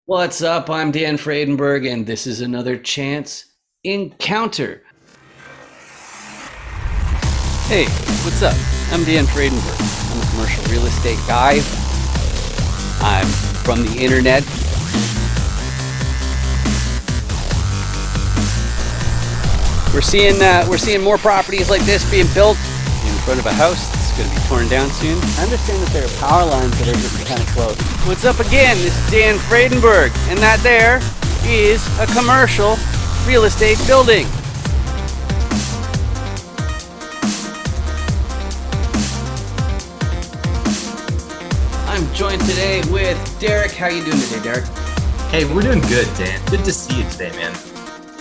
What's up? I'm Dan Fredenberg, and this is another Chance Encounter. Hey, what's up? I'm Dan Fredenberg. I'm a commercial real estate guy. I'm from the internet. We're seeing more properties like this being built in front of a house that's going to be torn down soon. I understand that there are power lines that are getting kind of close. What's up again? This is Dan Fredenberg, and that there is a commercial real estate building. I'm joined today with Derek. How you doing today, Derek? Hey, we're doing good, Dan. Good to see you today, man.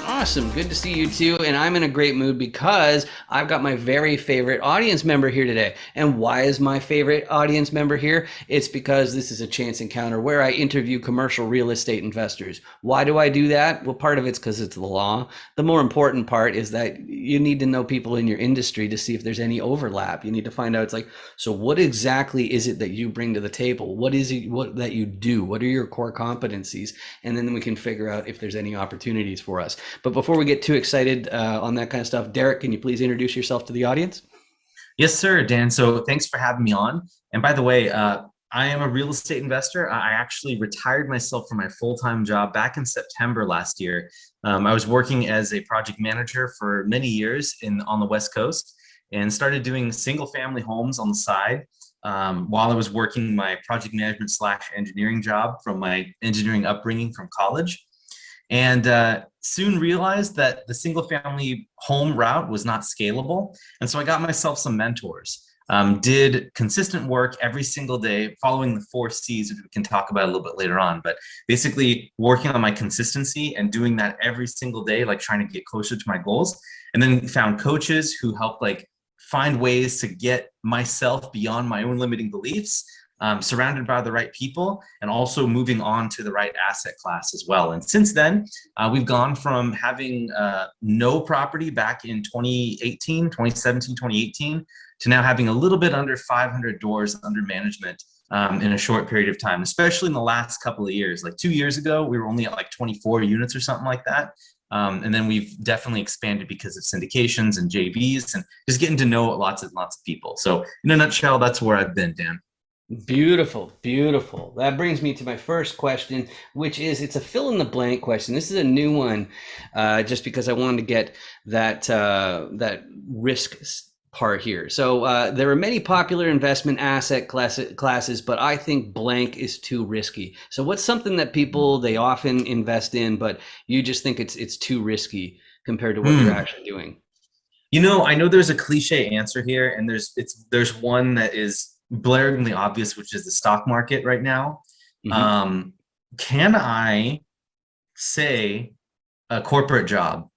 Awesome. Good to see you too. And I'm in a great mood because I've got my very favorite audience member here today. And why is my favorite audience member here? It's because this is a chance encounter where I interview commercial real estate investors. Why do I do that? Well, part of it's because it's the law. The more important part is that you need to know people in your industry to see if there's any overlap. You need to find out, it's like, so what exactly is it that you bring to the table? What is it that you do? What are your core competencies? And then we can figure out if there's any opportunities for us. But before we get too excited on that kind of stuff, Derek, can you please introduce yourself to the audience? Yes, sir, Dan. So thanks for having me on. And by the way, I am a real estate investor. I actually retired myself from my full-time job back in September last year. I was working as a project manager for many years on the West Coast and started doing single-family homes on the side while I was working my project management slash engineering job from my engineering upbringing from college. And soon realized that the single family home route was not scalable. And so I got myself some mentors, did consistent work every single day, following the 4 C's, which we can talk about a little bit later on. But basically working on my consistency and doing that every single day, like trying to get closer to my goals. And then found coaches who helped like find ways to get myself beyond my own limiting beliefs, surrounded by the right people, and also moving on to the right asset class as well. And since then, we've gone from having no property back in 2018, 2017, 2018, to now having a little bit under 500 doors under management in a short period of time, especially in the last couple of years. Like 2 years ago, we were only at like 24 units or something like that. And then we've definitely expanded because of syndications and JVs and just getting to know lots and lots of people. So in a nutshell, that's where I've been, Dan. Beautiful, beautiful. That brings me to my first question, which is it's a fill in the blank question. This is a new one, just because I wanted to get that risk part here. So there are many popular investment asset classes, but I think blank is too risky. So what's something that people they often invest in, but you just think it's too risky compared to what you're Hmm. actually doing? I know there's a cliche answer here, and there's one that is blaringly obvious, which is the stock market right now. Mhm. Um, can I say a corporate job,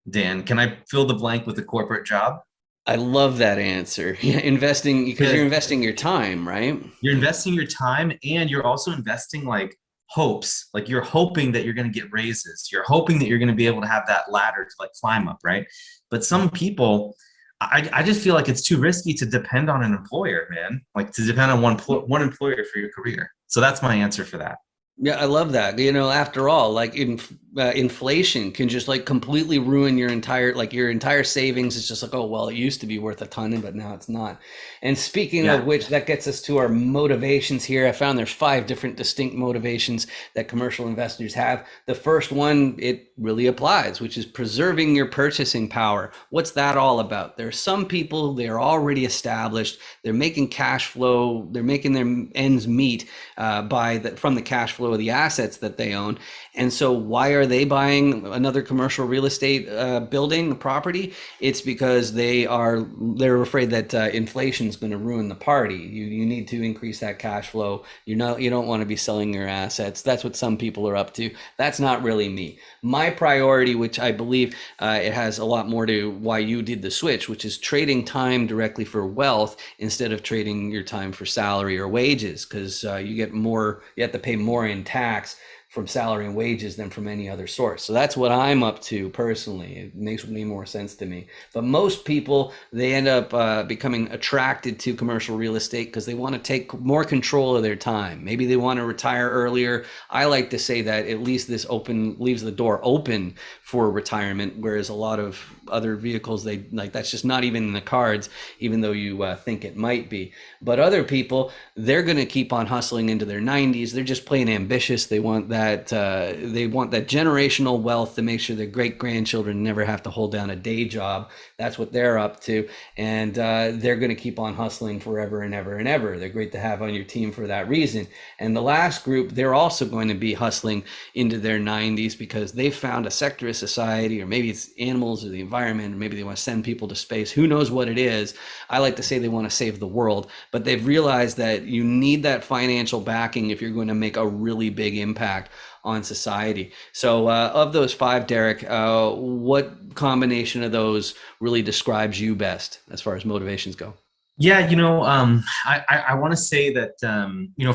Dan? Can I fill the blank with a corporate job? I love that answer. Yeah, investing because you're Because investing your time, right? you're investing your time and you're also investing like hopes. Like you're hoping that you're going to get raises. You're hoping that you're going to be able to have that ladder to like climb up, right? But some people, I just feel like it's too risky to depend on an employer, man. Like to depend on one employer for your career. So that's my answer for that. Yeah, I love that. After all, like inflation can just like completely ruin your entire savings. It's just like, oh, well, it used to be worth a ton, but now it's not. And speaking of Yeah. which, that gets us to our motivations here. I found there's 5 different distinct motivations that commercial investors have. The first one, it really applies, which is preserving your purchasing power. What's that all about? There are some people, they're already established, they're making cash flow, they're making their ends meet from the cash flow of the assets that they own. And so why are they buying another commercial real estate building property? It's because they're afraid that inflation is going to ruin the party. You need to increase that cash flow. You don't want to be selling your assets. That's what some people are up to. That's not really me. My priority, which I believe it has a lot more to why you did the switch, which is trading time directly for wealth instead of trading your time for salary or wages, because you have to pay more in tax from salary and wages than from any other source. So that's what I'm up to personally. It makes way more sense to me. But most people, they end up becoming attracted to commercial real estate because they want to take more control of their time. Maybe they want to retire earlier. I like to say that at least this open leaves the door open for retirement, whereas a lot of other vehicles, they like that's just not even in the cards, even though you think it might be. But other people, they're going to keep on hustling into their 90s. They're just plain ambitious. They want that generational wealth to make sure their great grandchildren never have to hold down a day job. That's what they're up to, and they're going to keep on hustling forever and ever and ever. They're great to have on your team for that reason. And the last group, they're also going to be hustling into their 90s because they've found a sector of society, or maybe it's animals or the environment, or maybe they want to send people to space. Who knows what it is? I like to say they want to save the world, but they've realized that you need that financial backing if you're going to make a really big impact on society. So of those five, Derek, what combination of those really describes you best as far as motivations go? Yeah, I want to say that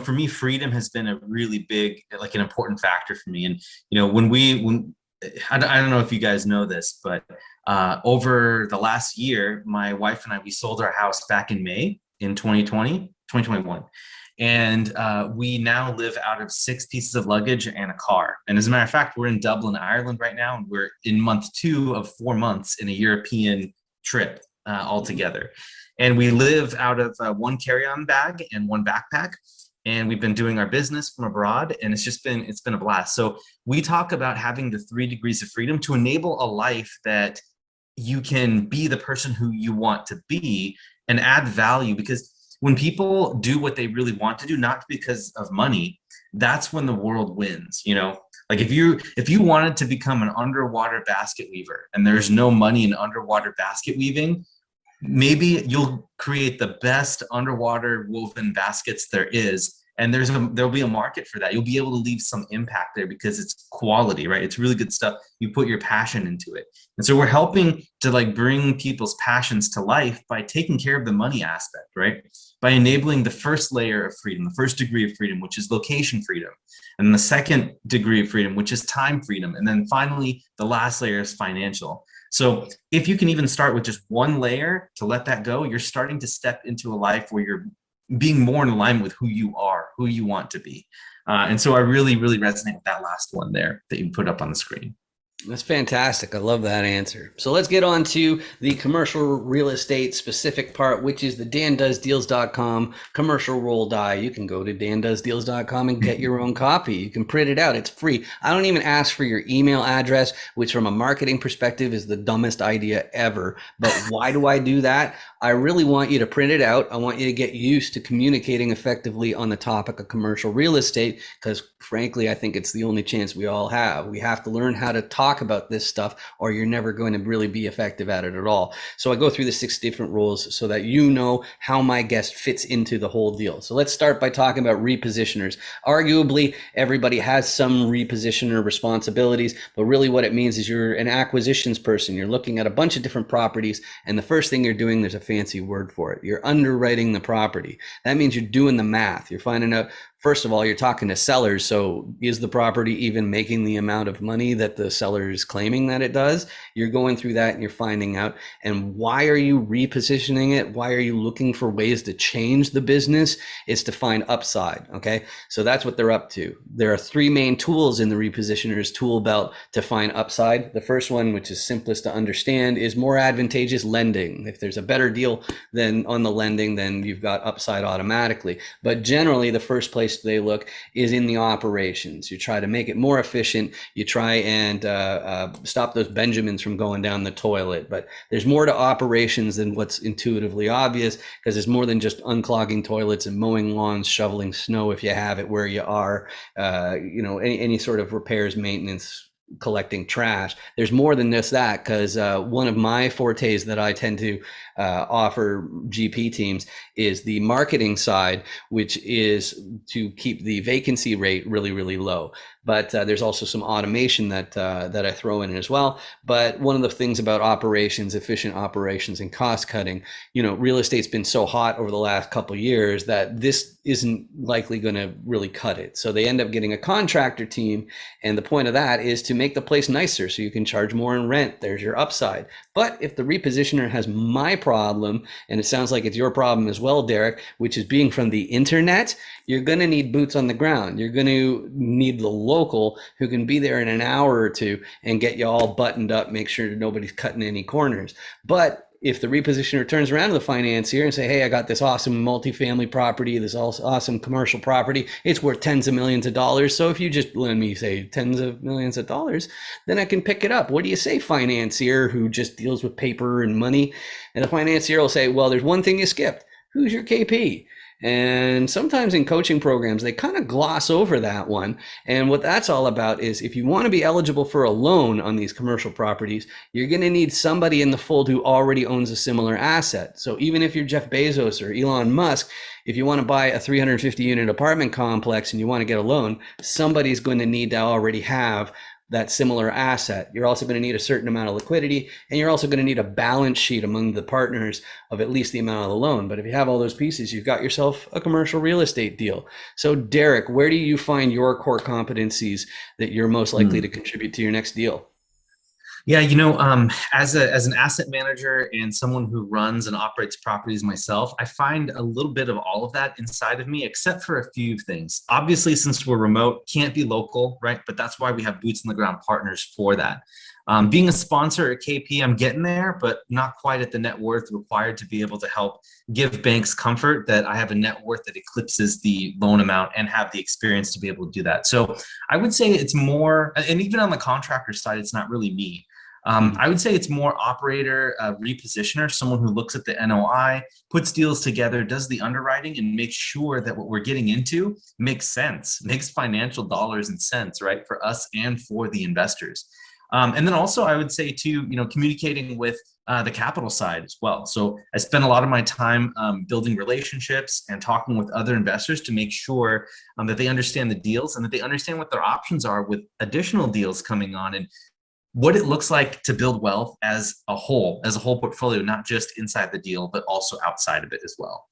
for me, freedom has been a really big, like an important factor for me. And when I don't know if you guys know this, but over the last year, my wife and I, we sold our house back in May in 2021. And we now live out of 6 pieces of luggage and a car. And as a matter of fact, we're in Dublin, Ireland right now, and we're in month 2 of 4 months in a European trip altogether. And we live out of one carry-on bag and one backpack. And we've been doing our business from abroad, and it's been a blast. So we talk about having the 3 degrees of freedom to enable a life that you can be the person who you want to be and add value. Because when people do what they really want to do, not because of money, that's when the world wins. Like if you wanted to become an underwater basket weaver and there's no money in underwater basket weaving, maybe you'll create the best underwater woven baskets there is, and there'll be a market for that. You'll be able to leave some impact there because it's quality, right? It's really good stuff. You put your passion into it. And so we're helping to like bring people's passions to life by taking care of the money aspect, right? By enabling the first layer of freedom, the first degree of freedom, which is location freedom, and the second degree of freedom, which is time freedom, and then finally the last layer is financial. So if you can even start with just one layer to let that go, you're starting to step into a life where you're being more in alignment with who you are, who you want to be. And so I really, really resonate with that last one there that you put up on the screen. That's fantastic. I love that answer. So let's get on to the commercial real estate specific part, which is the dandoesdeals.com commercial roll die. You can go to dandoesdeals.com and get your own copy. You can print it out. It's free. I don't even ask for your email address, which from a marketing perspective is the dumbest idea ever. But why do I do that? I really want you to print it out. I want you to get used to communicating effectively on the topic of commercial real estate, because frankly, I think it's the only chance we all have. We have to learn how to talk about this stuff, or you're never going to really be effective at it at all. So I go through the 6 different rules so that you know how my guest fits into the whole deal. So let's start by talking about repositioners. Arguably, everybody has some repositioner responsibilities, but really what it means is you're an acquisitions person. You're looking at a bunch of different properties, and the first thing you're doing, there's a fancy word for it. You're underwriting the property. That means you're doing the math. You're finding out, first of all, you're talking to sellers. So is the property even making the amount of money that the seller is claiming that it does? You're going through that and you're finding out. And why are you repositioning it? Why are you looking for ways to change the business? It's to find upside. Okay. So that's what they're up to. There are 3 main tools in the repositioner's tool belt to find upside. The first one, which is simplest to understand, is more advantageous lending. If there's a better deal than on the lending, then you've got upside automatically. But generally, the first place they look is in the operations. You try to make it more efficient. You try and stop those Benjamins from going down the toilet. But there's more to operations than what's intuitively obvious, because there's more than just unclogging toilets and mowing lawns, shoveling snow if you have it where you are, any sort of repairs, maintenance, collecting trash. There's more than just that, because one of my fortes that I tend to offer GP teams is the marketing side, which is to keep the vacancy rate really, really low. but there's also some automation that I throw in as well. But one of the things about operations, efficient operations, and cost cutting, real estate's been so hot over the last couple of years that this isn't likely going to really cut it. So they end up getting a contractor team, and the point of that is to make the place nicer so you can charge more in rent. There's your upside. But if the repositioner has my problem, and it sounds like it's your problem as well, Derek, which is being from the internet, you're going to need boots on the ground. You're going to need the local who can be there in an hour or two and get you all buttoned up, make sure nobody's cutting any corners. But if the repositioner turns around to the financier and say, hey, I got this awesome multifamily property, this awesome commercial property, it's worth tens of millions of dollars. So if you just lend me, say, tens of millions of dollars, then I can pick it up. What do you say, financier who just deals with paper and money? And the financier will say, well, there's one thing you skipped. Who's your KP? And sometimes in coaching programs, they kind of gloss over that one. And what that's all about is if you want to be eligible for a loan on these commercial properties, you're going to need somebody in the fold who already owns a similar asset. So even if you're Jeff Bezos or Elon Musk, if you want to buy a 350 unit apartment complex and you want to get a loan, somebody's going to need to already have that similar asset. You're also going to need a certain amount of liquidity, and you're also going to need a balance sheet among the partners of at least the amount of the loan. But if you have all those pieces, you've got yourself a commercial real estate deal. So Derek, where do you find your core competencies that you're most likely to contribute to your next deal? Yeah, as an asset manager and someone who runs and operates properties myself, I find a little bit of all of that inside of me, except for a few things. Obviously, since we're remote, can't be local, right? But that's why we have boots on the ground partners for that. Being a sponsor at KP, I'm getting there, but not quite at the net worth required to be able to help give banks comfort that I have a net worth that eclipses the loan amount and have the experience to be able to do that. So I would say it's more, and even on the contractor side, it's not really me. I would say it's more operator, repositioner, someone who looks at the NOI, puts deals together, does the underwriting, and makes sure that what we're getting into makes sense, makes financial dollars and cents, right, for us and for the investors. And then also, I would say too, communicating with the capital side as well. So I spend a lot of my time building relationships and talking with other investors to make sure that they understand the deals and that they understand what their options are with additional deals coming on, and what it looks like to build wealth as a whole portfolio, not just inside the deal, but also outside of it as well.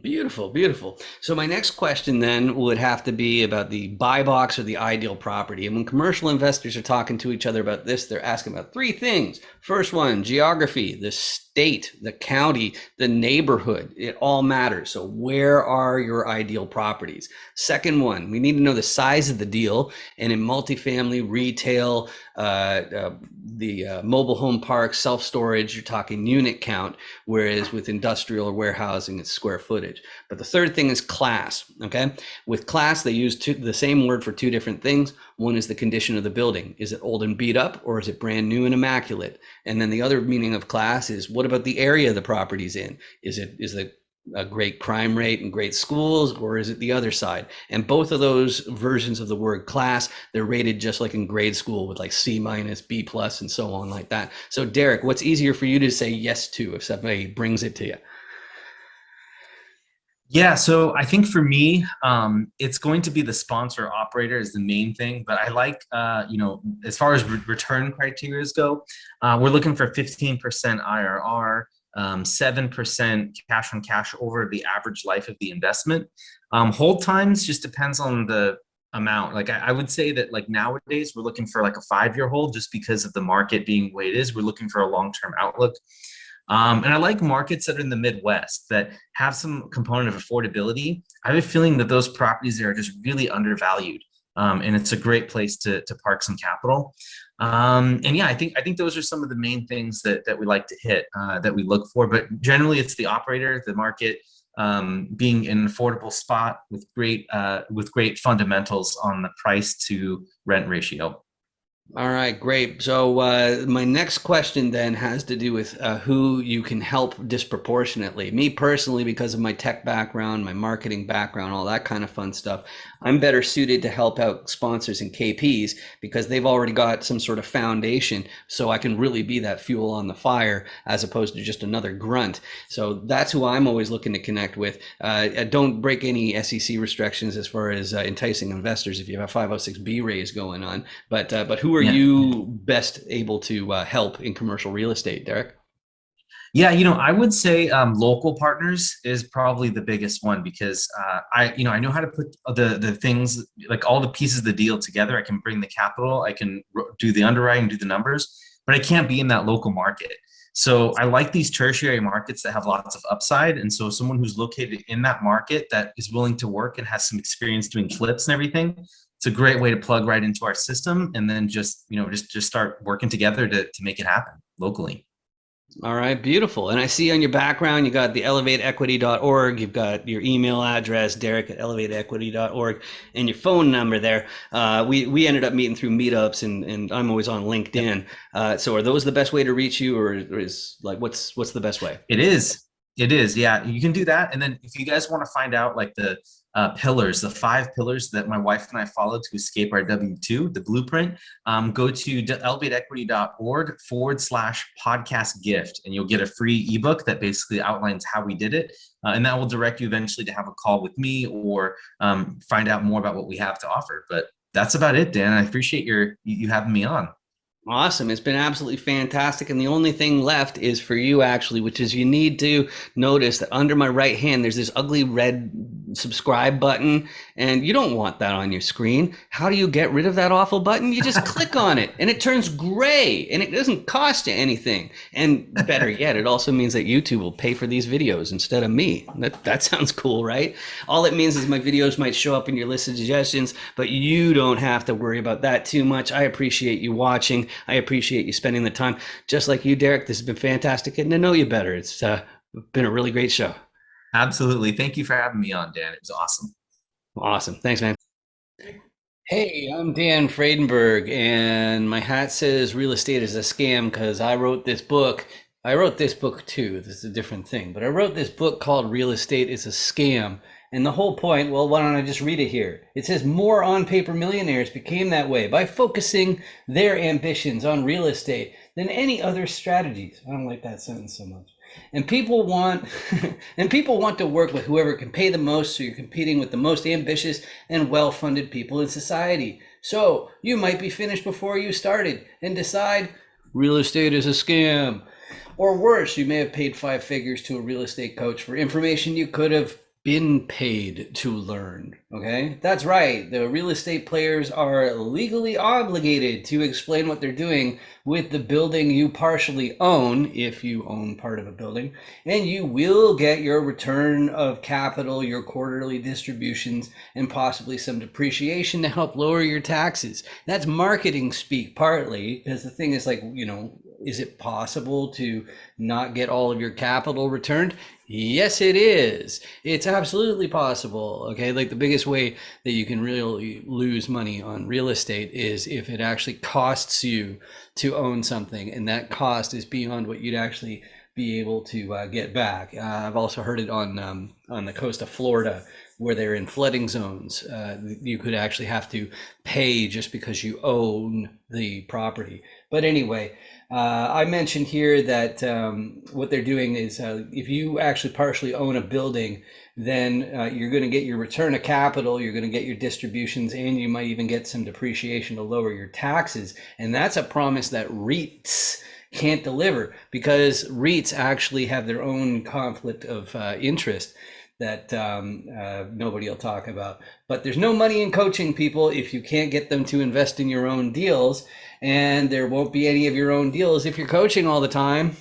Beautiful, beautiful. So my next question then would have to be about the buy box or the ideal property. And when commercial investors are talking to each other about this, they're asking about three things. First one, geography, the state, the county, the neighborhood. It all matters. So where are your ideal properties? Second one, we need to know the size of the deal. And in multifamily, retail, the mobile home park, self-storage, you're talking unit count, whereas with industrial or warehousing, it's square footage. But the third thing is class, okay? With class, they use the same word for two different things. One is the condition of the building. Is it old and beat up, or is it brand new and immaculate? And then the other meaning of class is, what about the area the property's in? Is it a great crime rate and great schools, or is it the other side? And both of those versions of the word class, they're rated just like in grade school with like C minus, B plus, and so on like that. So Derek, what's easier for you to say yes to if somebody brings it to you? Yeah, so I think for me, it's going to be the sponsor operator is the main thing. But I like, as far as return criteria go, we're looking for 15% IRR, 7% cash on cash over the average life of the investment. Hold times just depends on the amount. Like I would say that like nowadays we're looking for like a 5-year hold just because of the market being the way it is. We're looking for a long-term outlook. And I like markets that are in the Midwest that have some component of affordability. I have a feeling that those properties there are just really undervalued. And it's a great place to park some capital. And yeah, I think those are some of the main things that we like to hit, that we look for. But generally, it's the operator, the market, being in an affordable spot with great fundamentals on the price to rent ratio. All right, great. So my next question then has to do with who you can help disproportionately. Me personally, because of my tech background, my marketing background, all that kind of fun stuff, I'm better suited to help out sponsors and KPs because they've already got some sort of foundation. So I can really be that fuel on the fire as opposed to just another grunt. So that's who I'm always looking to connect with. Don't break any SEC restrictions as far as enticing investors if you have a 506B raise going on. But who are Yeah. you best able to help in commercial real estate, Derek? Yeah, I would say local partners is probably the biggest one because I know how to put the things like all the pieces of the deal together. I can bring the capital, I can do the underwriting, do the numbers, but I can't be in that local market. So I like these tertiary markets that have lots of upside, and so someone who's located in that market that is willing to work and has some experience doing flips and everything. It's a great way to plug right into our system, and then just start working together to make it happen locally. All right, beautiful. And I see on your background, you got the elevateequity.org. You've got your email address, Derek at elevateequity.org, and your phone number there. We ended up meeting through meetups, and I'm always on Yep. LinkedIn. So are those the best way to reach you, or is like what's the best way? It is. It is. Yeah, you can do that. And then if you guys want to find out like the pillars, the 5 pillars that my wife and I followed to escape our W-2, the blueprint, go to elevateequity.org/podcast gift, and you'll get a free ebook that basically outlines how we did it. And that will direct you eventually to have a call with me or find out more about what we have to offer. But that's about it, Dan. I appreciate you having me on. Awesome. It's been absolutely fantastic. And the only thing left is for you, actually, which is you need to notice that under my right hand, there's this ugly red subscribe button, and you don't want that on your screen. How do you get rid of that awful button? You just click on it, and it turns gray, and it doesn't cost you anything. And better yet, it also means that YouTube will pay for these videos instead of me. That sounds cool, right? All it means is my videos might show up in your list of suggestions, but you don't have to worry about that too much. I appreciate you watching. I appreciate you spending the time. Just like you, Derek, this has been fantastic getting to know you better. It's been a really great show. Absolutely. Thank you for having me on, Dan. It was awesome. Awesome. Thanks, man. Hey, I'm Dan Friedenberg, and my hat says real estate is a scam because I wrote this book. I wrote this book too. This is a different thing, but I wrote this book called Real Estate is a Scam. And the whole point, well, why don't I just read it here? It says more on paper millionaires became that way by focusing their ambitions on real estate than any other strategies. I don't like that sentence so much. And people want and people want to work with whoever can pay the most, so you're competing with the most ambitious and well-funded people in society. So you might be finished before you started and decide real estate is a scam. Or worse, you may have paid 5 figures to a real estate coach for information you could have been paid to learn. Okay, that's right. The real estate players are legally obligated to explain what they're doing with the building you partially own, if you own part of a building, and you will get your return of capital, your quarterly distributions, and possibly some depreciation to help lower your taxes. That's marketing speak partly, because the thing is like, is it possible to not get all of your capital returned? Yes, it is. It's absolutely possible. Okay. Like the biggest way that you can really lose money on real estate is if it actually costs you to own something, and that cost is beyond what you'd actually be able to get back. I've also heard it on the coast of Florida, where they're in flooding zones. You could actually have to pay just because you own the property. But anyway, I mentioned here that what they're doing is if you actually partially own a building, then you're going to get your return of capital, you're going to get your distributions, and you might even get some depreciation to lower your taxes. And that's a promise that REITs can't deliver, because REITs actually have their own conflict of interest that nobody will talk about. But there's no money in coaching people if you can't get them to invest in your own deals, and there won't be any of your own deals if you're coaching all the time.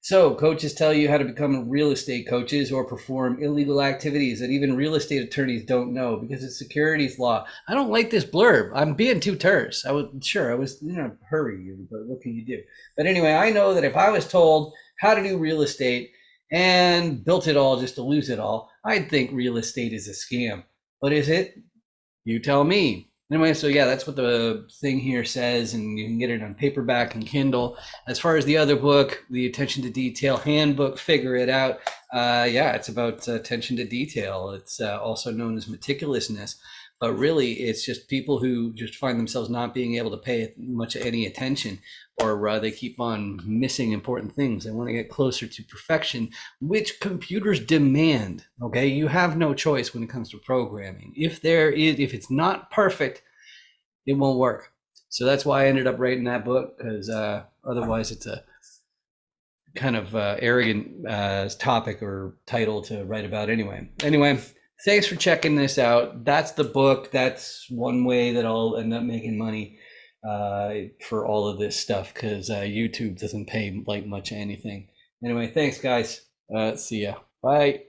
So coaches tell you how to become real estate coaches or perform illegal activities that even real estate attorneys don't know because it's securities law. I don't like this blurb. I'm being too terse. I was in a hurry, but what can you do? But anyway, I know that if I was told how to do real estate and built it all just to lose it all, I'd think real estate is a scam. But is it? You tell me. Anyway, so yeah, that's what the thing here says, and you can get it on paperback and Kindle. As far as the other book, the Attention to Detail Handbook, figure it out. Yeah, it's about attention to detail. It's also known as meticulousness, but really, it's just people who just find themselves not being able to pay much any attention, or they keep on missing important things. They want to get closer to perfection, which computers demand. Okay, you have no choice when it comes to programming. If it's not perfect, it won't work. So that's why I ended up writing that book, because otherwise it's a kind of arrogant topic or title to write about anyway. Anyway, thanks for checking this out. That's the book. That's one way that I'll end up making money for all of this stuff, because YouTube doesn't pay like much anything. Anyway, thanks guys. See ya. Bye.